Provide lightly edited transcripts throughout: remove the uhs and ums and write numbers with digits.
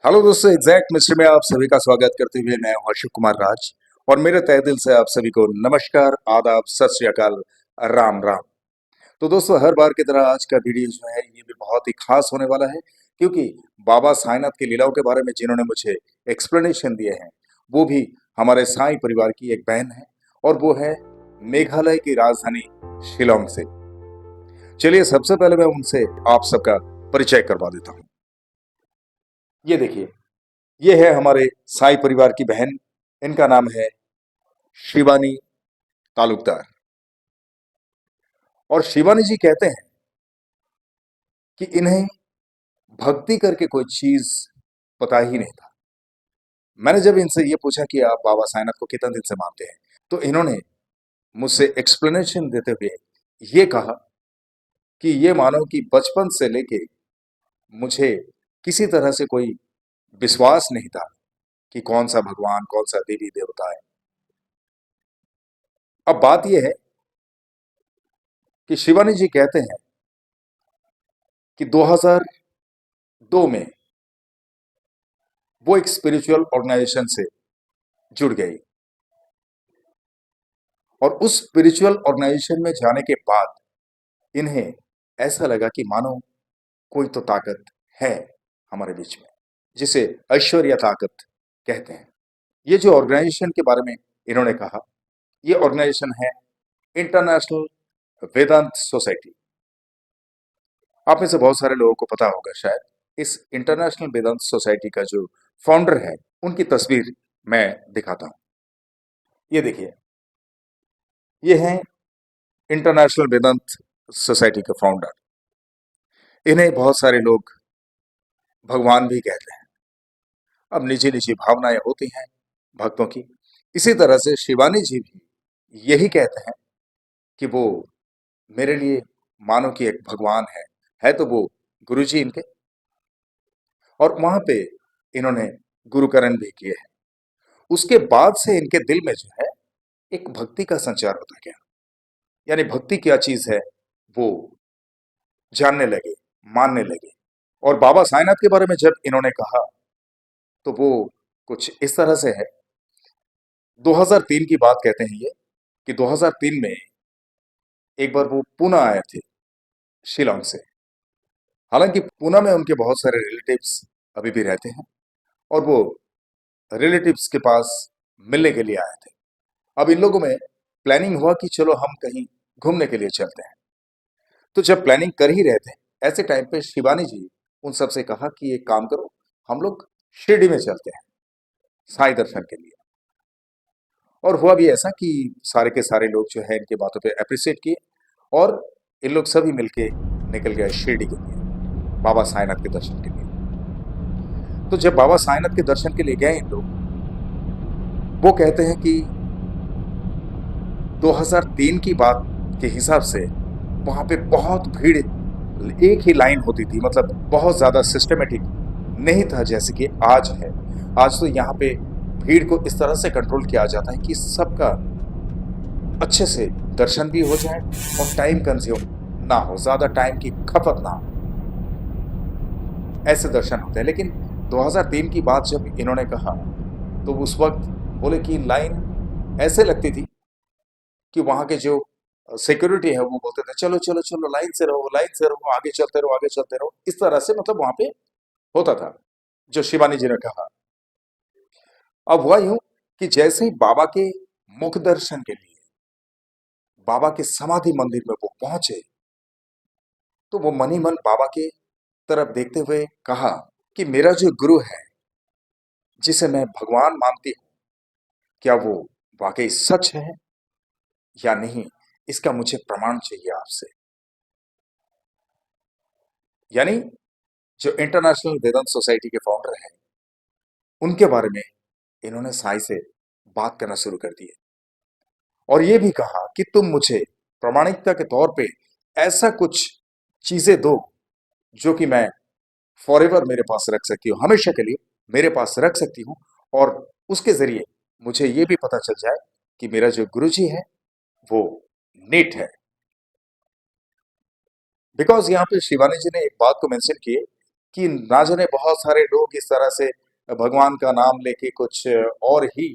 Hello दोस्तों, exact mister में आप सभी का स्वागत करते हुए मैं हूं अशोक कुमार राज। और मेरे तहे दिल से आप सभी को नमस्कार, आदाब, सत श्री अकाल, राम राम। तो दोस्तों, हर बार की तरह आज का वीडियो जो है ये भी बहुत ही खास होने वाला है, क्योंकि बाबा साईंनाथ की लीलाओं के बारे में जिन्होंने मुझे एक्सप्लेनेशन दिए हैं वो भी हमारे साईं परिवार की एक बहन है, और वो है मेघालय की राजधानी शिलोंग से। चलिए, सबसे पहले मैं उनसे आप सबका परिचय करवा देता हूँ। ये देखिए, ये है हमारे साई परिवार की बहन। इनका नाम है शिवानी तालुकदार। और शिवानी जी कहते हैं कि इन्हें भक्ति करके कोई चीज पता ही नहीं था। मैंने जब इनसे ये पूछा कि आप बाबा साईंनाथ को कितने दिन से मानते हैं, तो इन्होंने मुझसे एक्सप्लेनेशन देते हुए ये कहा कि ये मानो कि बचपन से लेके मुझे किसी तरह से कोई विश्वास नहीं था कि कौन सा भगवान, कौन सा देवी देवता है। अब बात यह है कि शिवानी जी कहते हैं कि 2002 में वो एक स्पिरिचुअल ऑर्गेनाइजेशन से जुड़ गई, और उस स्पिरिचुअल ऑर्गेनाइजेशन में जाने के बाद इन्हें ऐसा लगा कि मानो कोई तो ताकत है हमारे बीच में, जिसे ऐश्वर्य ताकत कहते हैं। ये जो ऑर्गेनाइजेशन के बारे में इन्होंने कहा, ये ऑर्गेनाइजेशन है इंटरनेशनल वेदांत सोसाइटी। आप में से बहुत सारे लोगों को पता होगा शायद। इस इंटरनेशनल वेदांत सोसाइटी का जो फाउंडर है, उनकी तस्वीर मैं दिखाता हूं। ये देखिए, ये हैं इंटरनेशनल वेदांत सोसाइटी के फाउंडर। इन्हें बहुत सारे लोग भगवान भी कहते हैं। अब निजी निजी भावनाएं होती हैं भक्तों की। इसी तरह से शिवानी जी भी यही कहते हैं कि वो मेरे लिए मानो कि एक भगवान है तो वो गुरु जी इनके। और वहां पे इन्होंने गुरुकरण भी किए हैं। उसके बाद से इनके दिल में जो है एक भक्ति का संचार होता गया। यानी भक्ति क्या चीज है वो जानने लगे, मानने लगे। और बाबा साईंनाथ के बारे में जब इन्होंने कहा, तो वो कुछ इस तरह से है। 2003 की बात कहते हैं ये, कि 2003 में एक बार वो पूना आए थे, शिलोंग से। हालांकि पूना में उनके बहुत सारे रिलेटिव्स अभी भी रहते हैं, और वो रिलेटिव्स के पास मिलने के लिए आए थे। अब इन लोगों में प्लानिंग हुआ कि चलो हम कहीं घूमने के लिए चलते हैं। तो जब प्लानिंग कर ही रहे थे, ऐसे टाइम पे शिवानी जी उन सबसे कहा कि एक काम करो, हम लोग शिरडी में चलते हैं साई दर्शन के लिए। और हुआ भी ऐसा कि सारे के सारे लोग जो है इनके बातों पे अप्रिशिएट किए, और इन लोग सभी मिलके निकल गए शिरडी के लिए, बाबा साईंनाथ के दर्शन के लिए। तो जब बाबा साईंनाथ के दर्शन के लिए गए इन लोग, वो कहते हैं कि 2003 की बात के हिसाब से वहां पे बहुत भीड़, एक ही लाइन होती थी, मतलब बहुत ज्यादा सिस्टमेटिक नहीं था जैसे कि आज है। आज तो यहाँ पे भीड़ को इस तरह से कंट्रोल किया जाता है कि सबका अच्छे से दर्शन भी हो जाए और टाइम कंज्यूम ना हो, ज्यादा टाइम की खपत ना हो, ऐसे दर्शन होते हैं। लेकिन 2003 की बात जब इन्होंने कहा, तो उस वक्त बोले कि लाइन ऐसे लगती थी कि वहां के जो सिक्योरिटी है वो बोलते थे चलो चलो चलो, लाइन से रहो, लाइन से रहो, आगे चलते रहो, आगे चलते रहो। इस तरह से मतलब वहां पे होता था, जो शिवानी जी ने कहा। अब हुआ यूं कि जैसे ही बाबा के मुख दर्शन के लिए बाबा के समाधि मंदिर में वो पहुंचे, तो वो मन ही मन बाबा के तरफ देखते हुए कहा कि मेरा जो गुरु है, जिसे मैं भगवान मानती हूँ, क्या वो वाकई सच है या नहीं, इसका मुझे प्रमाण चाहिए आपसे। यानी जो इंटरनेशनल वेदांत सोसाइटी के फाउंडर हैं, उनके बारे में इन्होंने साई से बात करना शुरू कर दी है। और ये भी कहा कि तुम मुझे प्रामाणिकता के तौर पे ऐसा कुछ चीजें दो जो कि मैं फॉरएवर मेरे पास रख सकती हूँ, हमेशा के लिए मेरे पास रख सकती हूँ। और उसके जरिए मुझे ये भी पता चल जाए कि मेरा जो गुरुजी है वो नीट है। बिकॉज यहाँ पे शिवानी जी ने एक बात को मेंशन की है कि ना जाने बहुत सारे लोग इस तरह से भगवान का नाम लेके कुछ और ही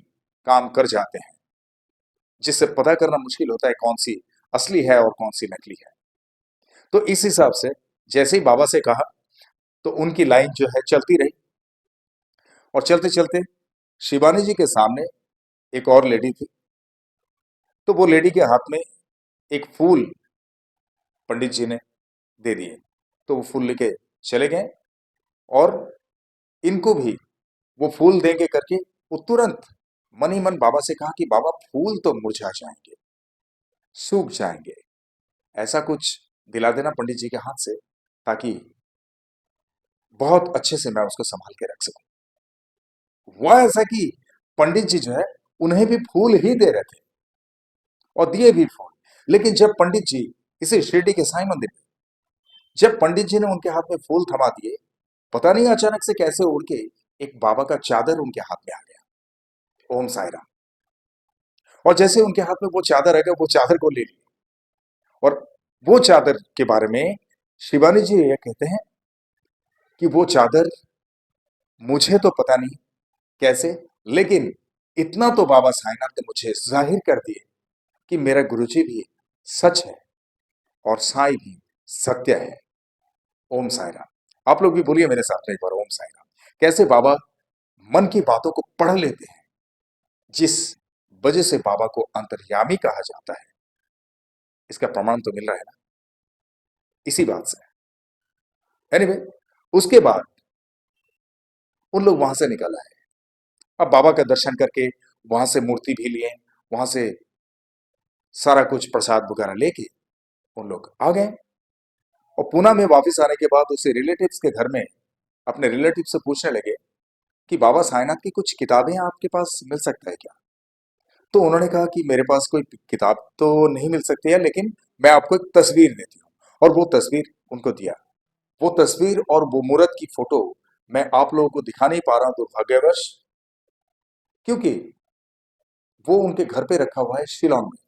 काम कर जाते हैं, जिससे पता करना मुश्किल होता है कौन सी असली है और कौन सी नकली है। तो इस हिसाब से जैसे ही बाबा से कहा, तो उनकी लाइन जो है चलती रही, और चलते चलते शिवानी जी के सामने एक और लेडी थी। तो वो लेडी के हाथ में एक फूल पंडित जी ने दे दिए। तो वो फूल लेके चले गए, और इनको भी वो फूल देंगे करके वो तुरंत मन ही मन बाबा से कहा कि बाबा, फूल तो मुरझा जाएंगे, सूख जाएंगे, ऐसा कुछ दिला देना पंडित जी के हाथ से, ताकि बहुत अच्छे से मैं उसको संभाल के रख सकूं। हुआ ऐसा कि पंडित जी जो है, उन्हें भी फूल ही दे रहे थे और दिए भी फूल। लेकिन जब पंडित जी, इसे शिरडी के साईं मंदिर में, जब पंडित जी ने उनके हाथ में फूल थमा दिए, पता नहीं अचानक से कैसे उड़ के एक बाबा का चादर उनके हाथ में आ गया। ओम साई राम। और जैसे उनके हाथ में वो चादर आ गया, वो चादर को ले ली। और वो चादर के बारे में शिवानी जी ये कहते हैं कि वो चादर, मुझे तो पता नहीं कैसे, लेकिन इतना तो बाबा साईनाथ ने मुझे जाहिर कर दिए कि मेरा गुरुजी भी सच है और साईं भी सत्य है। ओम साई राम। आप लोग भी बोलिए मेरे साथ में एक बार, ओम साई राम। कैसे बाबा मन की बातों को पढ़ लेते हैं, जिस वजह से बाबा को अंतर्यामी कहा जाता है, इसका प्रमाण तो मिल रहा है ना इसी बात से। एनीवे, उसके बाद उन लोग वहां से निकल आए। अब बाबा का दर्शन करके वहां से मूर्ति भी लिए, वहां से सारा कुछ प्रसाद वगैरह लेके उन लोग आ गए। और पूना में वापस आने के बाद उसे रिलेटिव्स के घर में अपने रिलेटिव से पूछने लगे कि बाबा साईनाथ की कुछ किताबें आपके पास मिल सकता है क्या। तो उन्होंने कहा कि मेरे पास कोई किताब तो नहीं मिल सकती है, लेकिन मैं आपको एक तस्वीर देती हूँ। और वो तस्वीर उनको दिया। वो तस्वीर और वो मूर्त की फोटो मैं आप लोगों को दिखा नहीं पा रहा हूं दुर्भाग्यवश, क्योंकि वो उनके घर पे रखा हुआ है शिलोंग में।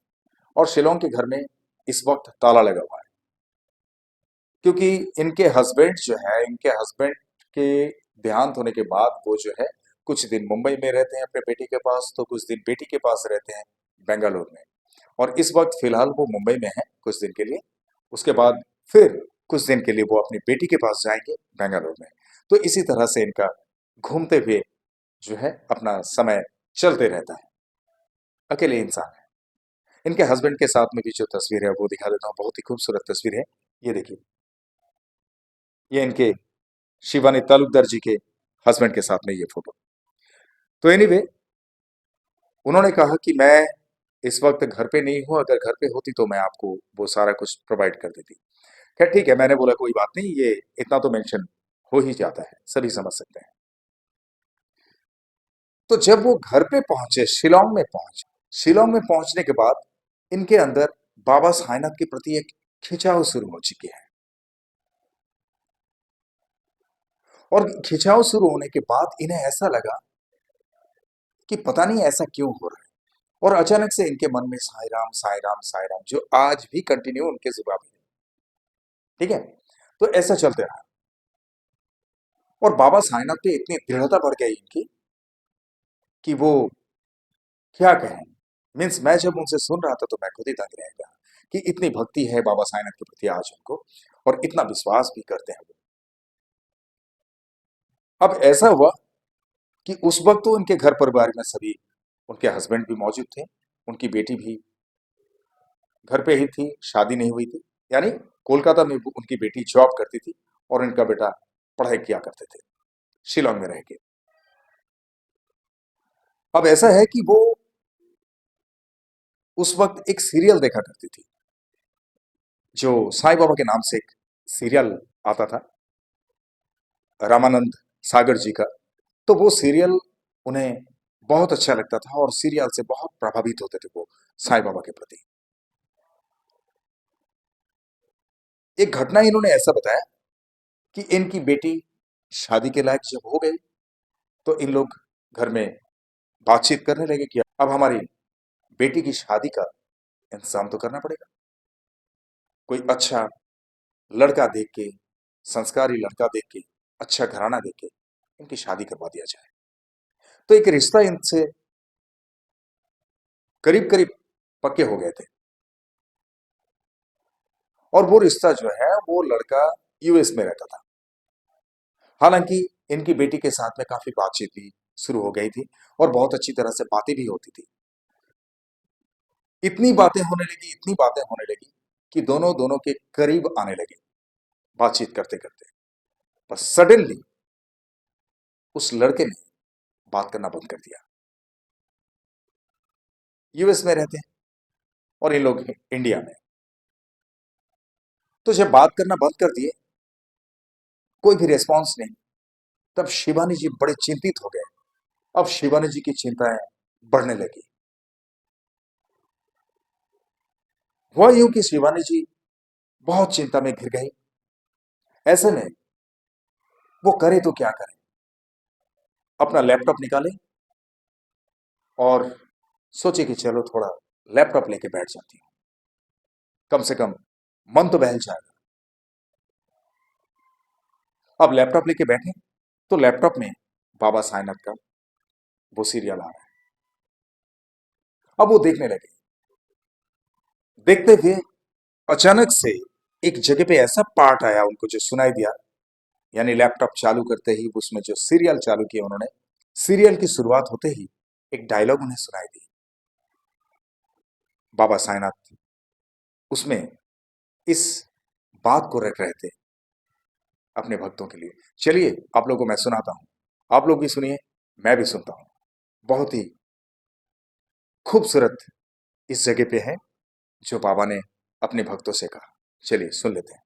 और शिलोंग के घर में इस वक्त ताला लगा हुआ है, क्योंकि इनके हस्बैंड के देहांत होने के बाद वो जो है, कुछ दिन मुंबई में रहते हैं अपने बेटी के पास, तो कुछ दिन बेटी के पास रहते हैं बेंगलुरु में। और इस वक्त फिलहाल वो मुंबई में है कुछ दिन के लिए। उसके बाद फिर कुछ दिन के लिए वो अपनी बेटी के पास जाएंगे बेंगलुरु में। तो इसी तरह से इनका घूमते हुए जो है अपना समय चलते रहता है। अकेले इंसान है। इनके हस्बैंड के साथ में भी जो तस्वीर है वो दिखा देता हूँ, बहुत ही खूबसूरत तस्वीर है। ये देखिए, ये इनके शिवानी तालुकदार जी के हस्बैंड के साथ में ये फोटो। तो एनीवे, उन्होंने कहा कि मैं इस वक्त घर पे नहीं हूं, अगर घर पे होती तो मैं आपको वो सारा कुछ प्रोवाइड कर देती। खैर ठीक है, मैंने बोला कोई बात नहीं, ये इतना तो मेंशन हो ही जाता है, सभी समझ सकते हैं। तो जब वो घर पे पहुंचे, शिलोंग में पहुंचने के बाद इनके अंदर बाबा साईनाथ के प्रति एक खिंचाव शुरू हो चुकी है। और खिंचाव शुरू होने के बाद इन्हें ऐसा लगा कि पता नहीं ऐसा क्यों हो रहा है। और अचानक से इनके मन में साई राम, साई राम, साई राम, जो आज भी कंटिन्यू उनके जुबान पे है। ठीक है। तो ऐसा चलते रहा, और बाबा साईनाथ पे इतनी दृढ़ता बढ़ गई इनकी कि वो क्या कहें। मीन्स मैं जब उनसे सुन रहा था तो मैं खुद ही दंग रह गया कि इतनी भक्ति है बाबा साईनाथ के प्रति आज उनको, और इतना विश्वास भी करते हैं वो। अब ऐसा हुआ कि उस वक्त तो उनके घर परिवार में सभी, उनके हस्बैंड भी मौजूद थे, उनकी बेटी भी घर पे ही थी, शादी नहीं हुई थी। यानी कोलकाता में उनकी बेटी जॉब करती थी और उनका बेटा पढ़ाई किया करते थे शिलोंग में रह के। अब ऐसा है कि वो उस वक्त एक सीरियल देखा करती थी, जो साईं बाबा के नाम से एक सीरियल आता था, रामानंद सागर जी का। तो वो सीरियल उन्हें बहुत अच्छा लगता था, और सीरियल से बहुत प्रभावित होते थे वो साईं बाबा के प्रति। एक घटना इन्होंने ऐसा बताया कि इनकी बेटी शादी के लायक जब हो गई, तो इन लोग घर में बातचीत करने लगे कि अब हमारी बेटी की शादी का इंतजाम तो करना पड़ेगा। कोई अच्छा लड़का देख के, संस्कारी लड़का देख के अच्छा घराना देके इनकी शादी करवा दिया जाए। तो एक रिश्ता इनसे करीब करीब पक्के हो गए थे। और वो रिश्ता जो है वो लड़का यूएस में रहता था। हालांकि इनकी बेटी के साथ में काफी बातचीत भी शुरू हो गई थी और बहुत अच्छी तरह से बातें भी होती थी। इतनी बातें होने लगी कि दोनों दोनों के करीब आने लगे बातचीत करते करते। पर सडनली उस लड़के ने बात करना बंद कर दिया। यूएस में रहते हैं और इन लोग इंडिया में। तो जब बात करना बंद कर दिए, कोई भी रिस्पॉन्स नहीं, तब शिवानी जी बड़े चिंतित हो गए। अब शिवानी जी की चिंताएं बढ़ने लगी। हुआ यूं कि शिवानी जी बहुत चिंता में घिर गई। ऐसे में वो करे तो क्या करे। अपना लैपटॉप निकाले और सोचे कि चलो थोड़ा लैपटॉप लेके बैठ जाती हूँ, कम से कम मन तो बहल जाएगा। अब लैपटॉप लेके बैठे तो लैपटॉप में बाबा साईनाथ का वो सीरियल आ रहा है। अब वो देखने लगे। देखते हुए अचानक से एक जगह पे ऐसा पार्ट आया उनको जो सुनाई दिया। यानी लैपटॉप चालू करते ही उसमें जो सीरियल चालू किया उन्होंने, सीरियल की शुरुआत होते ही एक डायलॉग उन्हें सुनाई दी। बाबा साईनाथ उसमें इस बात को रख रहे थे अपने भक्तों के लिए। चलिए आप लोगों को मैं सुनाता हूं, आप लोग भी सुनिए, मैं भी सुनता हूं। बहुत ही खूबसूरत इस जगह पे है जो बाबा ने अपने भक्तों से कहा। चलिए सुन लेते हैं।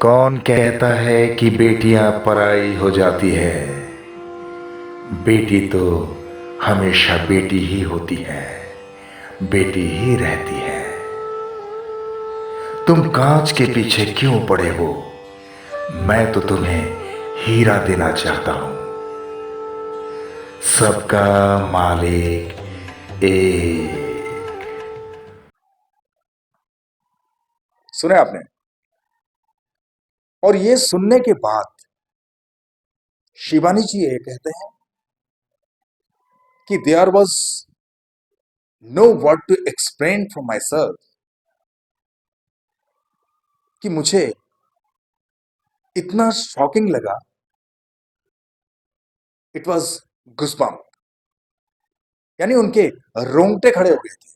कौन कहता है कि बेटियां पराई हो जाती है? बेटी तो हमेशा बेटी ही होती है, बेटी ही रहती है। तुम कांच के पीछे क्यों पड़े हो? मैं तो तुम्हें हीरा देना चाहता हूं। सबका मालिक एक। सुने आपने? और ये सुनने के बाद शिवानी जी ये कहते हैं कि there was no word to explain from myself, कि मुझे इतना शॉकिंग लगा। इट वॉज गुस्बम्प, यानी उनके रोंगटे खड़े हो गए थे।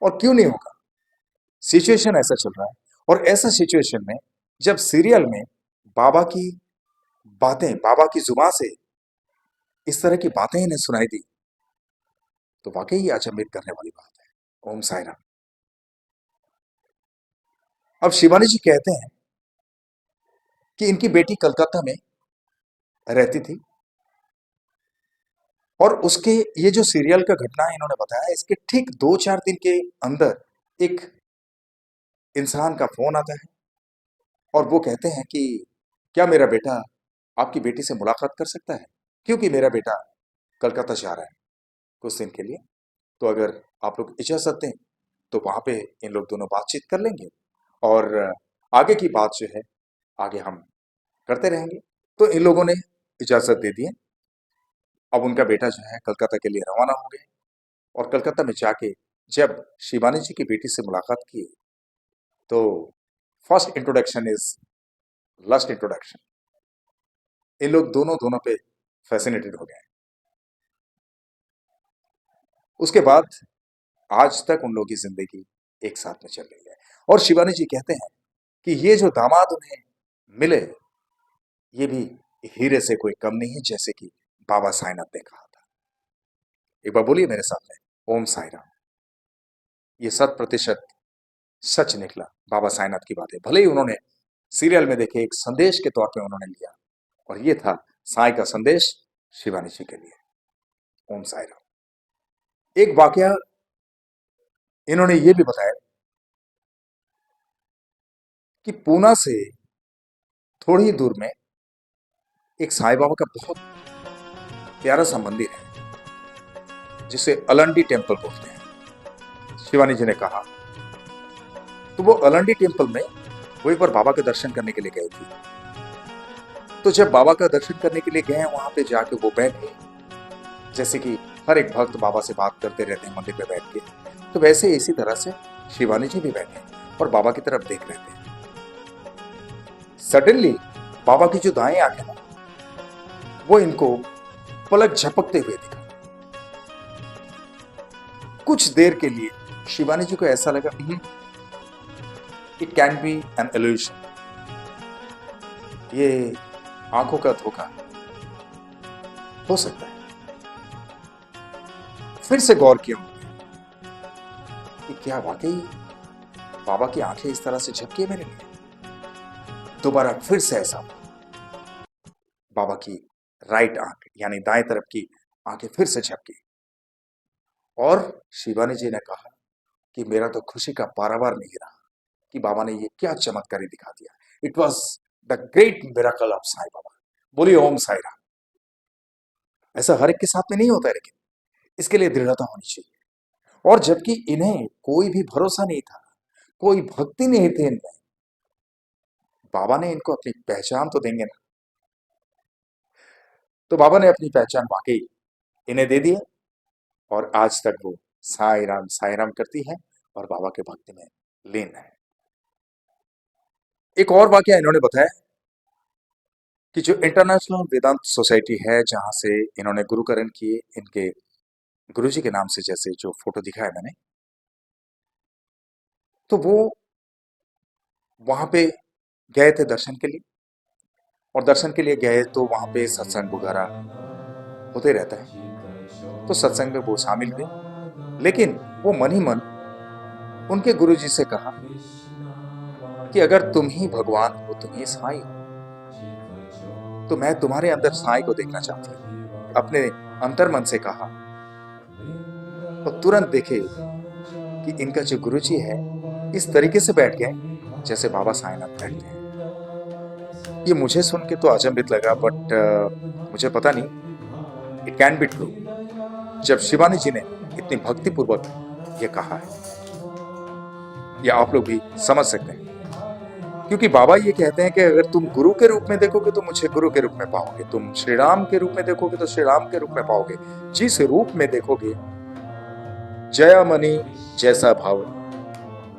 और क्यों नहीं होगा, सिचुएशन ऐसा चल रहा है। और ऐसा सिचुएशन में जब सीरियल में बाबा की बातें, बाबा की जुबान से इस तरह की बातें इन्हें सुनाई दी, तो वाकई ये अचंभित करने वाली बात है। ओम साई राम। अब शिवानी जी कहते हैं कि इनकी बेटी कलकत्ता में रहती थी और उसके ये जो सीरियल का घटना है इन्होंने बताया, इसके ठीक 2-4 दिन के अंदर एक इंसान का फोन आता है और वो कहते हैं कि क्या मेरा बेटा आपकी बेटी से मुलाकात कर सकता है, क्योंकि मेरा बेटा कलकत्ता जा रहा है कुछ दिन के लिए। तो अगर आप लोग इजाजत दें तो वहां पे इन लोग दोनों बातचीत कर लेंगे और आगे की बात जो है आगे हम करते रहेंगे। तो इन लोगों ने इजाजत दे दी है। अब उनका बेटा जो है कलकत्ता के लिए रवाना हो गए और कलकत्ता में जाके जब शिवानी जी की बेटी से मुलाकात की तो first introduction is last introduction. इन लोग दोनों दोनों पे फैसिनेटेड हो गए। उसके बाद आज तक उन लोगों की जिंदगी एक साथ में चल रही है। और शिवानी जी कहते हैं कि ये जो दामाद उन्हें मिले ये भी हीरे से कोई कम नहीं है, जैसे कि बाबा साईनाथ ने कहा था। एक बार बोलिए मेरे साथ में, ओम साई राम। ये 100% सच निकला बाबा साईनाथ की बातें। भले ही उन्होंने सीरियल में देखे एक संदेश के तौर पे उन्होंने लिया, और ये था साई का संदेश शिवानी जी के लिए। ओम साई राम। एक वाकया इन्होंने ये भी बताया कि पूना से थोड़ी ही दूर में एक साईं बाबा का बहुत प्यारा सा मंदिर है जिसे अलंडी टेम्पल बोलते हैं। शिवानी जी ने कहा तो वो अलंडी टेम्पल में वो एक बार बाबा के दर्शन करने के लिए गए थे। तो जब बाबा का दर्शन करने के लिए गए, वहां पे जाके वो बैठे, जैसे कि हर एक भक्त बाबा से बात करते रहते हैं मंदिर पे बैठ के, तो वैसे इसी तरह से शिवानी जी भी बैठे और बाबा की तरफ देख रहे थे। सडनली बाबा की जो दाएं आंखें ना, वो इनको पलक झपकते हुए दिखा। कुछ देर के लिए शिवानी जी को ऐसा लगा it can be an illusion, ये आंखों का धोखा हो सकता है। फिर से गौर किया कि क्या वाकई बाबा की आंखें इस तरह से झपकी है मेरे लिए। दोबारा फिर से ऐसा हुआ, बाबा की राइट आंख यानी दाएं तरफ की आंखें फिर से झपकी और शिवानी जी ने कहा कि मेरा तो खुशी का पारावार नहीं रहा कि बाबा ने ये क्या चमत्कारी दिखा दिया। It was the great miracle of Sai Baba. बोलिए ओम साई राम। ऐसा हर एक के साथ में नहीं होता है, लेकिन इसके लिए दृढ़ता होनी चाहिए। और जबकि इन्हें कोई भी भरोसा नहीं था, कोई भक्ति नहीं थी इनमें, बाबा ने इनको अपनी पहचान तो देंगे ना। तो बाबा ने अपनी पहचान वाकई इन्हें दे दी और आज तक वो साई राम करती है और बाबा के भक्ति में लीन है। एक और वाकया इन्होंने बताया कि जो इंटरनेशनल वेदांत सोसाइटी है, जहां से इन्होंने गुरुकरण किए, इनके गुरुजी के नाम से जैसे जो फोटो दिखाया मैंने, तो वो वहां पे गए थे दर्शन के लिए। और दर्शन के लिए गए तो वहां पे सत्संग वगैरह होते रहता है, तो सत्संग में वो शामिल हुए। लेकिन वो मन ही मन उनके गुरुजी से कहा कि अगर तुम ही भगवान हो, तुम ही साईं हो, तो मैं तुम्हारे अंदर साईं को देखना चाहती हूँ। अपने अंतर मन से कहा तो तुरंत देखे कि इनका जो गुरुजी है इस तरीके से बैठ गए जैसे बाबा साईंनाथ बैठते हैं। ये मुझे सुन के तो अचंभित लगा, बट मुझे पता नहीं, इट कैन बी ट्रू। जब शिवानी जी ने इतनी भक्तिपूर्वक ये कहा है, या आप लोग भी समझ सकते हैं, क्योंकि बाबा ये कहते हैं कि अगर तुम गुरु के रूप में देखोगे तो मुझे गुरु के रूप में पाओगे, तुम श्री राम के रूप में देखोगे तो श्री राम के रूप में पाओगे, जिस रूप में देखोगे जया मणि जैसा भाव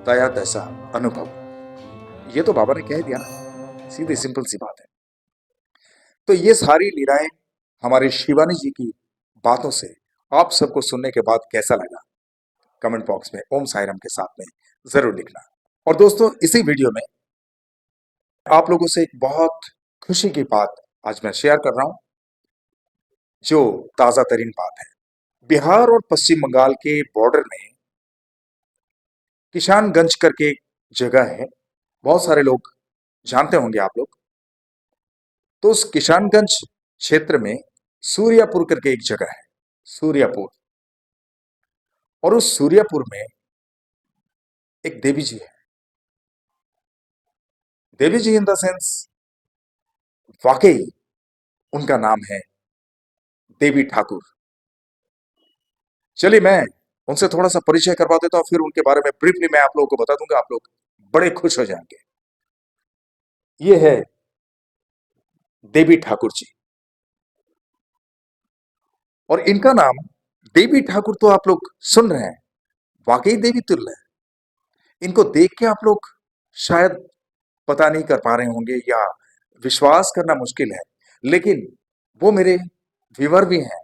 तया तैसा अनुभव। ये तो बाबा ने कह दिया ना, सीधी सिंपल सी बात है। तो ये सारी लीलाएं हमारे शिवानी जी की बातों से आप सबको सुनने के बाद कैसा लगा, कमेंट बॉक्स में ओम साई राम के साथ में जरूर लिखना। और दोस्तों, इसी वीडियो में आप लोगों से एक बहुत खुशी की बात आज मैं शेयर कर रहा हूं, जो ताजा तरीन बात है। बिहार और पश्चिम बंगाल के बॉर्डर में किशानगंज करके एक जगह है, बहुत सारे लोग जानते होंगे आप लोग। तो उस किशानगंज क्षेत्र में सूर्यापुर करके एक जगह है, सूर्यापुर। और उस सूर्यापुर में एक देवी जी है। देवी जी इन द सेंस, वाकई उनका नाम है देवी ठाकुर। चलिए मैं उनसे थोड़ा सा परिचय करवा देता हूं, फिर उनके बारे में ब्रीफली मैं आप लोगों को बता दूंगा, आप लोग बड़े खुश हो जाएंगे। ये है देवी ठाकुर जी, और इनका नाम देवी ठाकुर तो आप लोग सुन रहे हैं, वाकई देवी तुल्य है। इनको देख के आप लोग शायद पता नहीं कर पा रहे होंगे या विश्वास करना मुश्किल है, लेकिन वो मेरे व्यूअर भी हैं।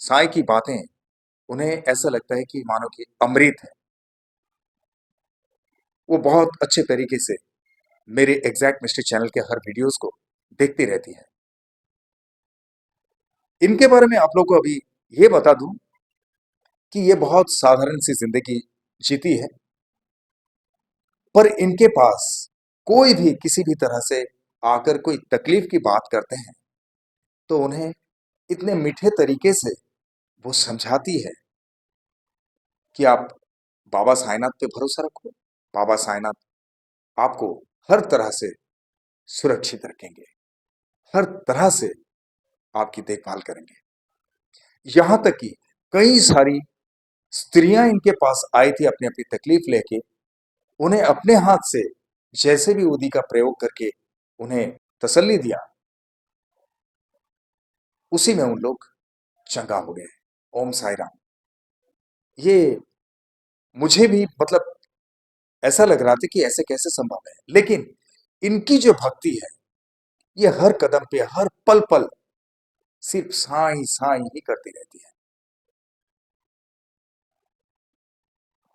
साईं की बातें उन्हें ऐसा लगता है कि मानो कि अमृत है। वो बहुत अच्छे तरीके से मेरे एग्जैक्ट मिस्ट्री चैनल के हर वीडियोस को देखती रहती है। इनके बारे में आप लोग को अभी ये बता दूं कि ये बहुत साधारण सी जिंदगी जीती है, पर इनके पास कोई भी किसी भी तरह से आकर कोई तकलीफ की बात करते हैं तो उन्हें इतने मीठे तरीके से वो समझाती है कि आप बाबा साईंनाथ पे भरोसा रखो, बाबा साईंनाथ आपको हर तरह से सुरक्षित रखेंगे, हर तरह से आपकी देखभाल करेंगे। यहां तक कि कई सारी स्त्रियां इनके पास आई थी अपनी अपनी तकलीफ लेके, उन्हें अपने हाथ से जैसे भी उदी का प्रयोग करके उन्हें तसल्ली दिया, उसी में उन लोग चंगा हो गए। ओम साई राम। ये मुझे भी मतलब ऐसा लग रहा था कि ऐसे कैसे संभव है, लेकिन इनकी जो भक्ति है ये हर कदम पे, हर पल पल सिर्फ साईं साईं ही करती रहती है।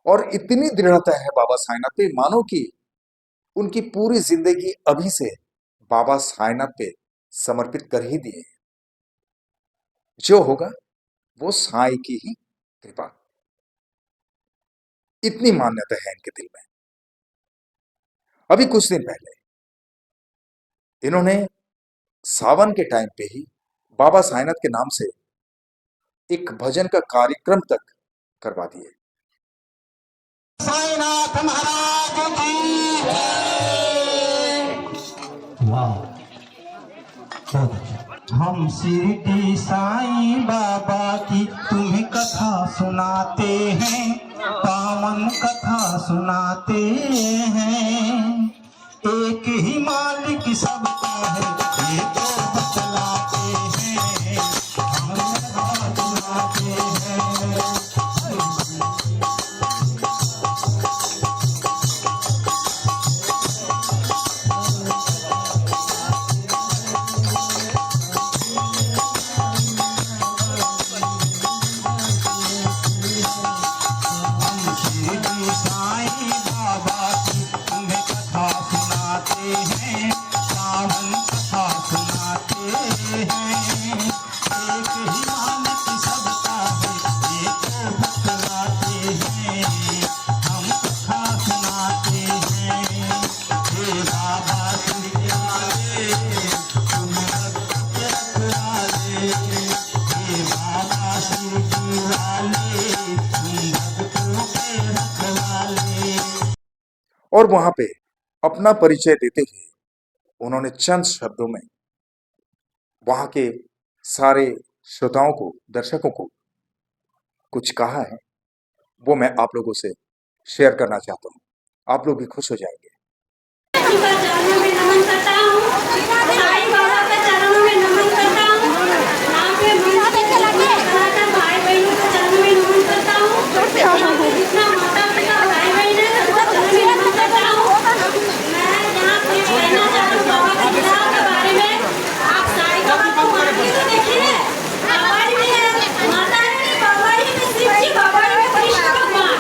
और इतनी दृढ़ता है बाबा साईनाथ पे, मानो कि उनकी पूरी जिंदगी अभी से बाबा साईनाथ पे समर्पित कर ही दिए। जो होगा वो साईं की ही कृपा, इतनी मान्यता है इनके दिल में। अभी कुछ दिन पहले इन्होंने सावन के टाइम पे ही बाबा साईनाथ के नाम से एक भजन का कार्यक्रम तक करवा दिए। साईनाथ महाराज की वाह, बहुत अच्छा। हम शिरडी साईं बाबा की तुम्हें कथा सुनाते हैं, पावन कथा सुनाते हैं। एक ही मालिक सबका है, ये तो बतलाते हैं, हम कथा सुनाते हैं। शिरडी साईं बाबा की तुम्हें कथा सुनाते हैं, पावन कथा सुनाते हैं। एक ही मालिक सबका है, ये तो बतलाते हैं, हम कथा सुनाते हैं। हे बाबा शिरडी वाले, तुम भक्त के रखवाले। हे बाबा शिरडी वाले, तुम भक्तों के रखवाले। और वहां पे अपना परिचय देते हुए उन्होंने चंद शब्दों में वहां के सारे श्रोताओं को, दर्शकों को कुछ कहा है, वो मैं आप लोगों से शेयर करना चाहता हूं। आप लोग भी खुश हो जाएंगे। का चरणों में नमन करता हूँ, साईं बाबा के चरणों में नमन करता हूँ, यहाँ पे भाई बहनों के चरणों में नमन करता हूँ, यहाँ पे जितना माता पिता भाई बहन है सबका चरणों में नमन करता हूँ। मैं यहाँ पे कहना चाहता हूँ बाबा की विचार के बारे में। आप साईं बाबा को मान के तो देखिए, बाबा ही में है माता रानी, बाबा ही में शिव जी, बाबा ही में कृष्ण भगवान।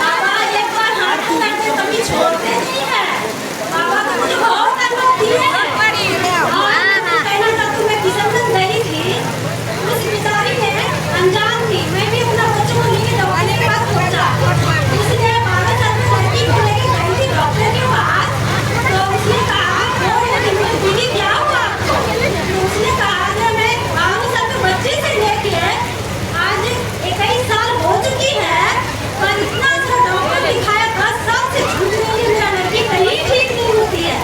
बाबा एक बार हाथ करते कभी छोड़ते नहीं है। बाबा का मुझे बहुत अनुभव दिए हैं। और मैं कहना चाहती हूँ, मैं किशनगंज गई थी, उस बेचारी ने अनजान थी, मैं भी उन बच्चों को लेके दवाने के पास पहुंचा। उसने 12 साल की लड़की को लेके गई थी डॉक्टर के पास, तो उसने कहा दीदी क्या हुआ आपको? तो उसने कहा कि मैं 12 साल के बच्चे से लेके आज 21 साल हो चुकी है, पर इतना सा डॉक्टर दिखाया, 10 साल से झूठ बोली मेरा लड़की कहीं ठीक नहीं होती है।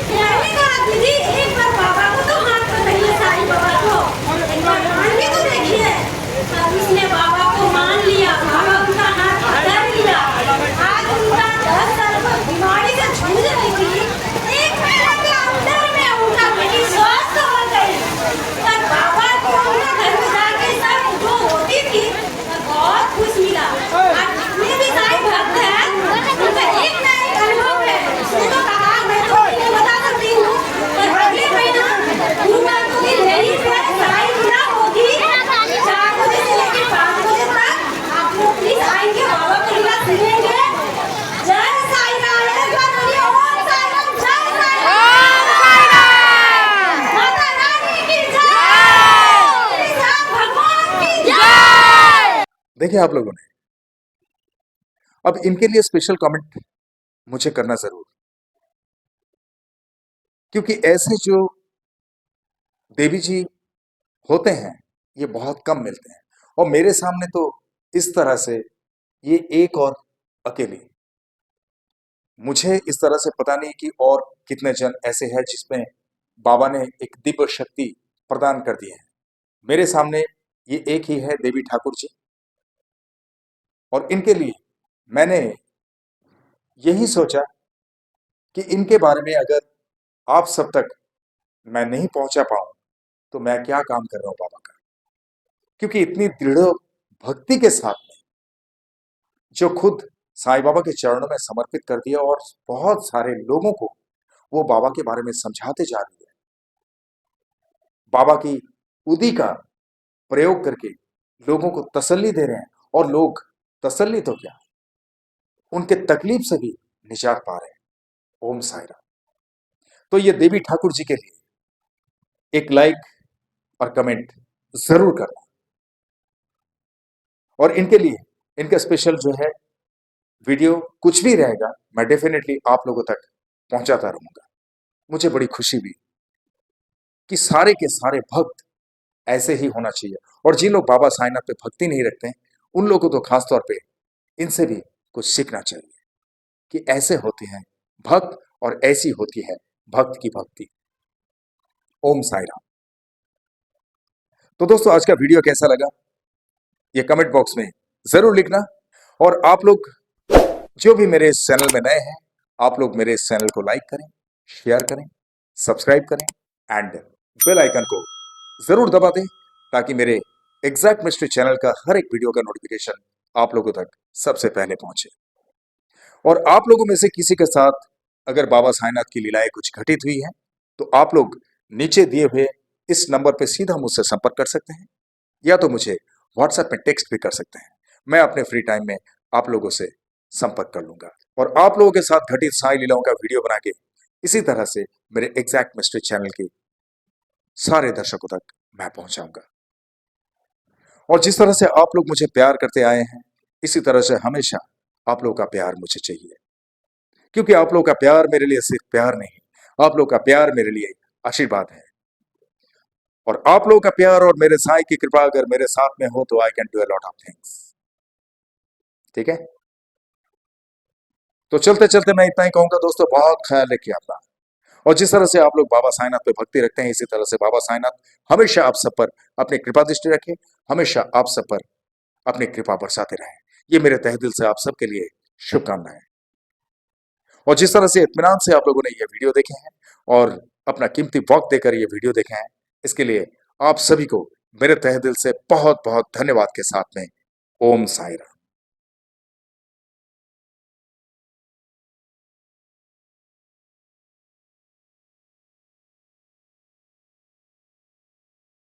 मैंने कहा दीदी एक बार बाबा को तो हाथ पकड़िए, साईं बाबा को एक बार मान के तो देखिए। तब उसने बाबा को मान लिया, बाबा उनका हाथ पकड़ लिया। आज उनका 10 साल की बीमारी से जूझ रही थी, एक महीने के अंदर में उनका बेटी स्वस्थ हो गई। पर बाबा को उनके घर में जाके सब जो होती थी बहुत खुश मिला। आज जितने भी साईं भक्त हैं उनका एक ना एक अनुभव है। उसने तो कहा मैं तो नहीं बता सकती हूँ, पर अगले महीना दूंगा तो दिन मेरी साईं पूरा होगी 4 बजे से लेकर 5 बजे तक। आप लोग प्लीज आएंगे, बाबा को लीला सुनेंगे। जय साईं राम, एक बार बोलिए ओम साईं राम, जय साईं राम, माता रानी की जय, श्री राम भगवान की जय। देखिए आप लोगों ने, अब इनके लिए स्पेशल कमेंट मुझे करना जरूर, क्योंकि ऐसे जो देवी जी होते हैं ये बहुत कम मिलते हैं। और मेरे सामने तो इस तरह से ये एक और अकेली, मुझे इस तरह से पता नहीं कि और कितने जन ऐसे हैं जिसमें बाबा ने एक दिव्य शक्ति प्रदान कर दी है। मेरे सामने ये एक ही है, देवी ठाकुर जी। और इनके लिए मैंने यही सोचा कि इनके बारे में अगर आप सब तक मैं नहीं पहुंचा पाऊं तो मैं क्या काम कर रहा हूं बाबा का। क्योंकि इतनी दृढ़ भक्ति के साथ में जो खुद साईं बाबा के चरणों में समर्पित कर दिया और बहुत सारे लोगों को वो बाबा के बारे में समझाते जा रही है, बाबा की उदी का प्रयोग करके लोगों को तसल्ली दे रहे हैं, और लोग तसल्ली तो क्या, उनके तकलीफ से भी निजात पा रहे हैं। ओम साई राम। तो ये देवी ठाकुर जी के लिए एक लाइक और कमेंट जरूर करना, और इनके लिए इनका स्पेशल जो है वीडियो कुछ भी रहेगा मैं डेफिनेटली आप लोगों तक पहुंचाता रहूंगा। मुझे बड़ी खुशी हुई कि सारे के सारे भक्त ऐसे ही होना चाहिए, और जिन लोग बाबा साईनाथ पे भक्ति नहीं रखते हैं उन लोगों को तो खास तौर पे इनसे भी कुछ सीखना चाहिए कि ऐसे होते हैं भक्त और ऐसी होती है भक्त की भक्ति। ओम साई राम। तो दोस्तों आज का वीडियो कैसा लगा ये कमेंट बॉक्स में जरूर लिखना, और आप लोग जो भी मेरे इस चैनल में नए हैं आप लोग मेरे इस चैनल को लाइक करें, शेयर करें, सब्सक्राइब करें एंड बेल आइकन को जरूर दबा दें ताकि मेरे एग्जैक्ट मिस्ट्री चैनल का हर एक वीडियो का नोटिफिकेशन आप लोगों तक सबसे पहले पहुंचे। और आप लोगों में से किसी के साथ अगर बाबा साईनाथ की लीलाएं कुछ घटित हुई हैं तो आप लोग नीचे दिए हुए इस नंबर पे सीधा मुझसे संपर्क कर सकते हैं, या तो मुझे व्हाट्सएप में टेक्स्ट भी कर सकते हैं। मैं अपने फ्री टाइम में आप लोगों से संपर्क कर लूंगा और आप लोगों के साथ घटित साई लीलाओं का वीडियो बना के इसी तरह से मेरे एग्जैक्ट मिस्ट्री चैनल के सारे दर्शकों तक मैं पहुंचाऊंगा। और जिस तरह से आप लोग मुझे प्यार करते आए हैं इसी तरह से हमेशा आप लोगों का प्यार मुझे चाहिए, क्योंकि आप लोगों का प्यार मेरे लिए सिर्फ प्यार नहीं, आप लोगों का प्यार मेरे लिए आशीर्वाद है। और आप लोगों का प्यार और मेरे साईं की कृपा अगर मेरे साथ में हो तो I can do a lot of things. ठीक है, तो चलते चलते मैं इतना ही कहूंगा दोस्तों, बहुत ख्याल रखिए अपना। और जिस तरह से आप लोग बाबा साईनाथ पे भक्ति रखते हैं इसी तरह से बाबा साईनाथ हमेशा आप सब पर अपनी कृपा दृष्टि रखे, हमेशा आप सब पर अपनी कृपा बरसाते रहें। ये मेरे तहे दिल से आप सबके लिए शुभकामनाएं। और जिस तरह से इत्मीनान से आप लोगों ने ये वीडियो देखे हैं और अपना कीमती वक्त देकर ये वीडियो देखे हैं, इसके लिए आप सभी को मेरे तहे दिल से बहुत बहुत धन्यवाद के साथ में ओम साई राम।